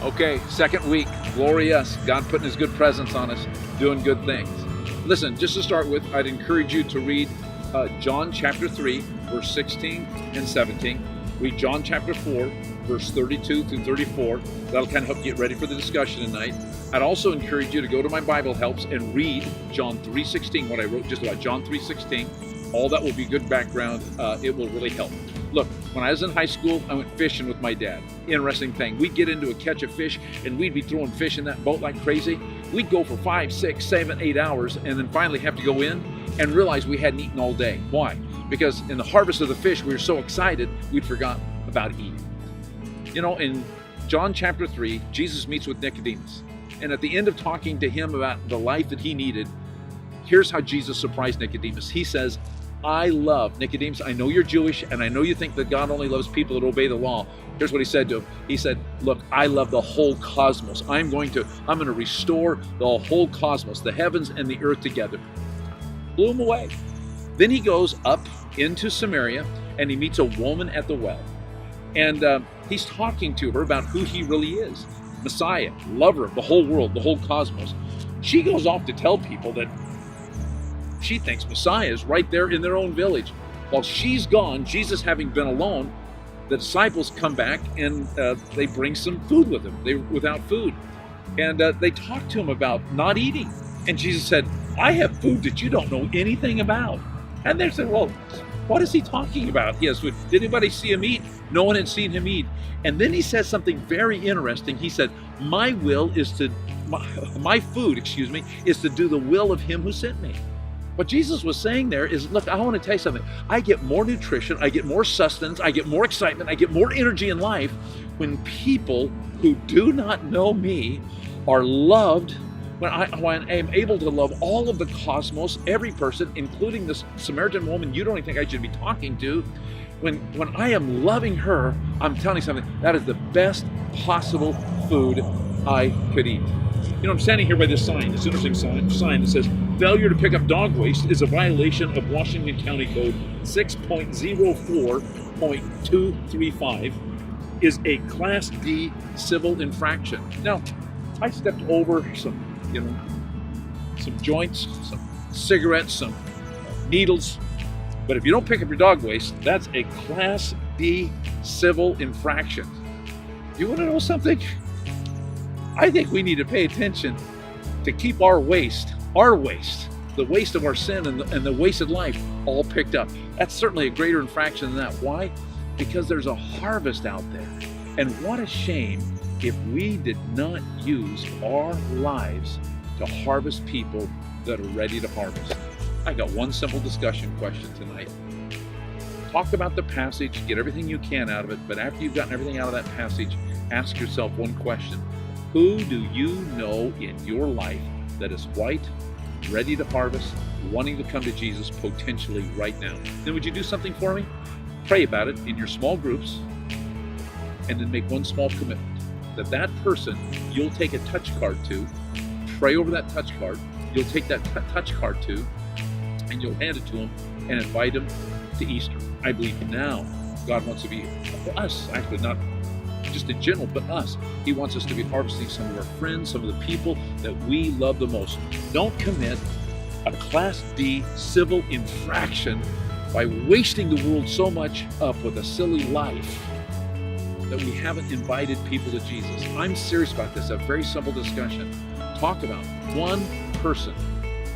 Okay, second week, glorious. God putting his good presence on us, doing good things. Listen, just to start with, I'd encourage you to read John chapter 3, verse 16 and 17. Read John chapter 4, verse 32 through 34. That'll kind of help you get ready for the discussion tonight. I'd also encourage you to go to my Bible Helps and read John 3:16, what I wrote just about John 3:16. All that will be good background. It will really help. Look, when I was in high school, I went fishing with my dad. Interesting thing, we'd get into a catch of fish and we'd be throwing fish in that boat like crazy. We'd go for 5, 6, 7, 8 hours and then finally have to go in and realize we hadn't eaten all day. Why? Because in the harvest of the fish, we were so excited, we'd forgot about eating. You know, in John chapter 3, Jesus meets with Nicodemus. And at the end of talking to him about the life that he needed, here's how Jesus surprised Nicodemus. He says, I love, Nicodemus, I know you're Jewish and I know you think that God only loves people that obey the law. Here's what he said to him. He said, look, I love the whole cosmos. I'm going to restore the whole cosmos, the heavens and the earth together. Blew him away. Then he goes up into Samaria and he meets a woman at the well. And he's talking to her about who he really is. Messiah, lover of the whole world, the whole cosmos. She goes off to tell people that she thinks Messiah is right there in their own village. While she's gone, Jesus having been alone, the disciples come back and they bring some food with them. They were without food. And they talk to him about not eating. And Jesus said, I have food that you don't know anything about. And they said, well, what is he talking about? He has food. Did anybody see him eat? No one had seen him eat. And then he says something very interesting. He said, my food, is to do the will of him who sent me. What Jesus was saying there is, look, I want to tell you something. I get more nutrition, I get more sustenance, I get more excitement, I get more energy in life when people who do not know me are loved, when I am able to love all of the cosmos, every person, including this Samaritan woman you don't even think I should be talking to. When I am loving her, I'm telling you something, that is the best possible food I could eat. You know, I'm standing here by this sign, this interesting sign that says, failure to pick up dog waste is a violation of Washington County Code 6.04.235, is a Class D civil infraction. Now, I stepped over some joints, some cigarettes, some needles, but if you don't pick up your dog waste, that's a Class D civil infraction. You want to know something? I think we need to pay attention to keep our waste, the waste of our sin and the wasted life all picked up. That's certainly a greater infraction than that. Why? Because there's a harvest out there. And what a shame if we did not use our lives to harvest people that are ready to harvest. I got one simple discussion question tonight. Talk about the passage, get everything you can out of it, but after you've gotten everything out of that passage, ask yourself one question. Who do you know in your life that is white, ready to harvest, wanting to come to Jesus potentially right now? Then would you do something for me? Pray about it in your small groups and then make one small commitment. That person you'll take a touch card to, pray over that touch card, you'll take that touch card to, and you'll hand it to them and invite them to Easter. I believe now God wants to be us, actually not just in general, but us. He wants us to be harvesting some of our friends, some of the people that we love the most. Don't commit a Class D civil infraction by wasting the world so much up with a silly life that we haven't invited people to Jesus. I'm serious about this, a very simple discussion. Talk about one person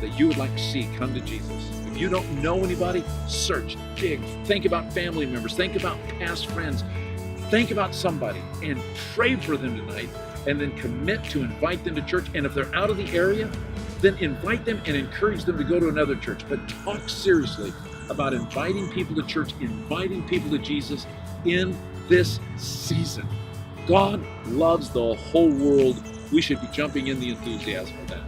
that you would like to see come to Jesus. If you don't know anybody, search, dig, think about family members, think about past friends, think about somebody and pray for them tonight, and then commit to invite them to church. And if they're out of the area, then invite them and encourage them to go to another church. But talk seriously about inviting people to church, inviting people to Jesus in this season. God loves the whole world. We should be jumping in the enthusiasm of that.